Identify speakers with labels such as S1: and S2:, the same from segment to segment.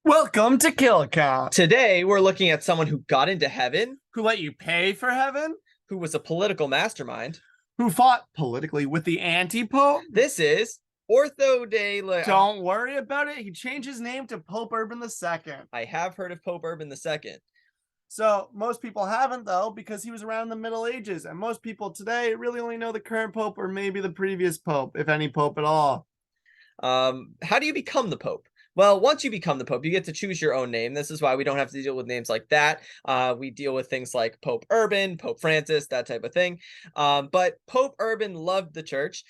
S1: Welcome to Kill Count.
S2: Today, we're looking at someone who got into heaven,
S1: Who let you pay for heaven?
S2: who was a political mastermind.
S1: Who fought politically with the anti-pope?
S2: This is Ortho de la...
S1: Don't worry about it. He changed his name to Pope Urban II.
S2: I have heard of Pope Urban II.
S1: So most people haven't, though, because he was around the Middle Ages. And most people today really only know the current pope or maybe the previous pope, if any pope at all.
S2: How do you become the Pope? Well, once you become the Pope, you get to choose your own name. This is why we don't have to deal with names like that. We deal with things like Pope Urban, Pope Francis, that type of thing. But Pope Urban loved the church.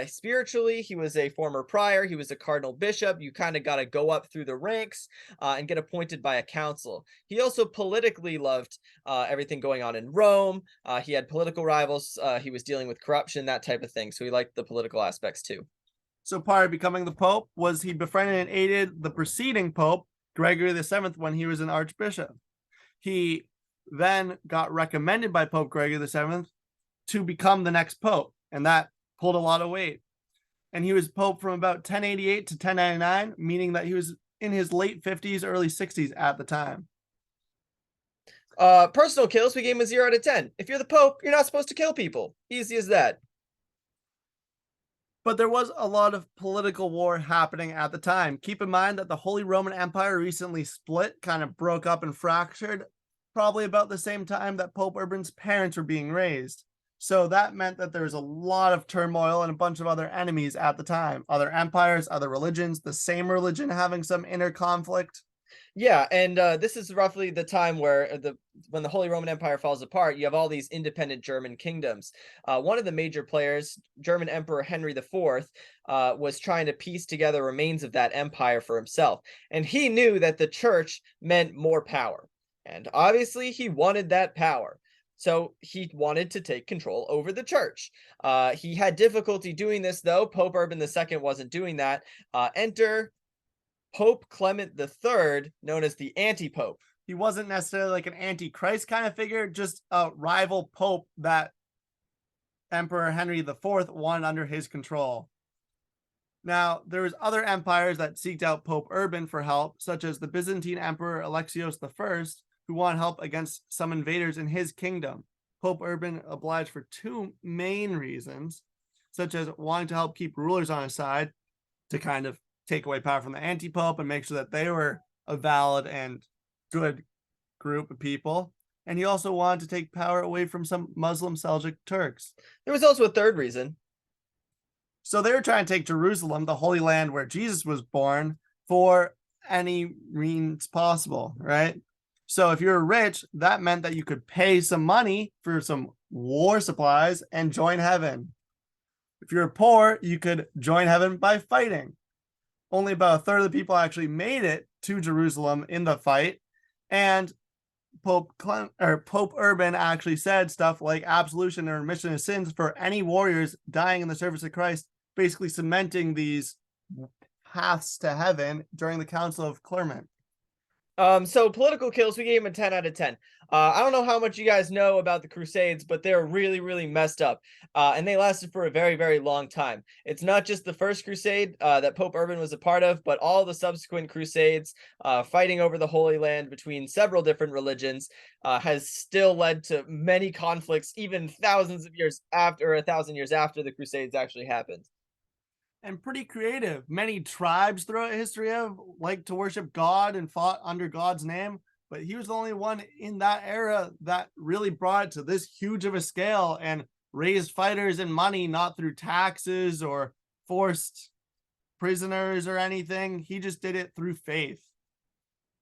S2: Spiritually, he was a former prior. He was a cardinal bishop. You kind of got to go up through the ranks and get appointed by a council. He also politically loved everything going on in Rome. He had political rivals. He was dealing with corruption, that type of thing. So he liked the political aspects too.
S1: So part of becoming the pope was he befriended and aided the preceding pope, Gregory VII, when he was an archbishop. He then got recommended by Pope Gregory VII to become the next pope, and that pulled a lot of weight. And he was pope from about 1088 to 1099, meaning that he was in his late 50s, early 60s at the time.
S2: Personal kills, we gave him a 0 out of 10. If you're the Pope, you're not supposed to kill people. Easy as that.
S1: But there was a lot of political war happening at the time. Keep in mind that the Holy Roman Empire recently split, kind of broke up and fractured, probably about the same time that Pope Urban's parents were being raised. So that meant that there was a lot of turmoil and a bunch of other enemies at the time. Other empires, other religions, the same religion having some inner conflict.
S2: Yeah, and this is roughly the time where when the Holy Roman Empire falls apart, you have all these independent German kingdoms. One of the major players, German Emperor Henry IV, was trying to piece together remains of that empire for himself, and he knew that the church meant more power, and obviously he wanted that power. So he wanted to take control over the church. He had difficulty doing this, though. Pope Urban II wasn't doing that. Enter Pope Clement III, known as the anti-pope.
S1: He wasn't necessarily like an antichrist kind of figure, just a rival pope that Emperor Henry IV wanted under his control. Now, there was other empires that seeked out Pope Urban for help, such as the Byzantine Emperor Alexios I, who wanted help against some invaders in his kingdom. Pope Urban obliged for two main reasons, such as wanting to help keep rulers on his side to kind of take away power from the anti-pope and make sure that they were a valid and good group of people. And he also wanted to take power away from some Muslim Seljuk Turks.
S2: There was also a third reason.
S1: So they were trying to take Jerusalem, the Holy Land where Jesus was born, for any means possible, right? So if you're rich, that meant that you could pay some money for some war supplies and join heaven. If you're poor, you could join heaven by fighting. Only about a third of the people actually made it to Jerusalem in the fight. And Pope Urban actually said stuff like absolution or remission of sins for any warriors dying in the service of Christ, basically cementing these paths to heaven during the Council of Clermont.
S2: So political kills, we gave him a 10 out of 10. I don't know how much you guys know about the Crusades, but they're really, really messed up. And they lasted for a very, very long time. It's not just the first crusade that Pope Urban was a part of, but all the subsequent crusades, fighting over the Holy Land between several different religions, has still led to many conflicts, even thousands of years after, or 1,000 years after the Crusades actually happened.
S1: And pretty creative. Many tribes throughout history have liked to worship God and fought under God's name, but he was the only one in that era that really brought it to this huge of a scale and raised fighters and money, not through taxes or forced prisoners or anything. He just did it through faith.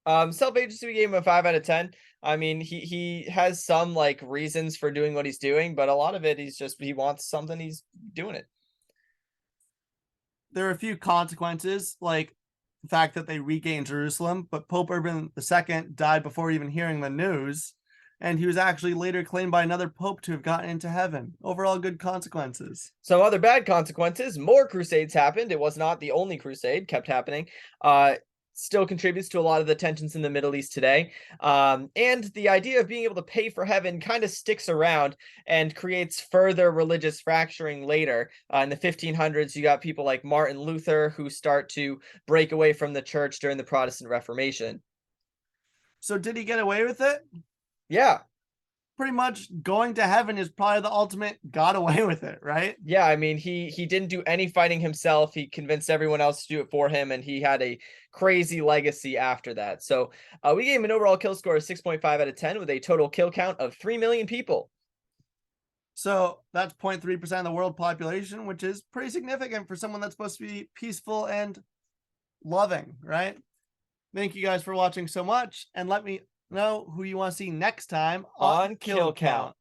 S2: Self-agency, we gave him a 5 out of 10. I mean, he has some like reasons for doing what he's doing, but a lot of it he wants something, he's doing it.
S1: There are a few consequences, like the fact that they regained Jerusalem, but Pope Urban II died before even hearing the news, and he was actually later claimed by another pope to have gotten into heaven. Overall, good consequences.
S2: Some other bad consequences. More crusades happened. It was not the only crusade kept happening. still contributes to a lot of the tensions in the Middle East today. And the idea of being able to pay for heaven kind of sticks around and creates further religious fracturing later. In the 1500s, you got people like Martin Luther who start to break away from the church during the Protestant Reformation.
S1: So did he get away with it?
S2: Yeah.
S1: Pretty much going to heaven is probably the ultimate got away with it, right?
S2: Yeah, I mean, he didn't do any fighting himself. He convinced everyone else to do it for him, and he had a crazy legacy after that. So we gave him an overall kill score of 6.5 out of 10 with a total kill count of 3 million people.
S1: So that's 0.3% of the world population, which is pretty significant for someone that's supposed to be peaceful and loving, right? Thank you guys for watching so much, and let me know who you want to see next time
S2: On Kill Count.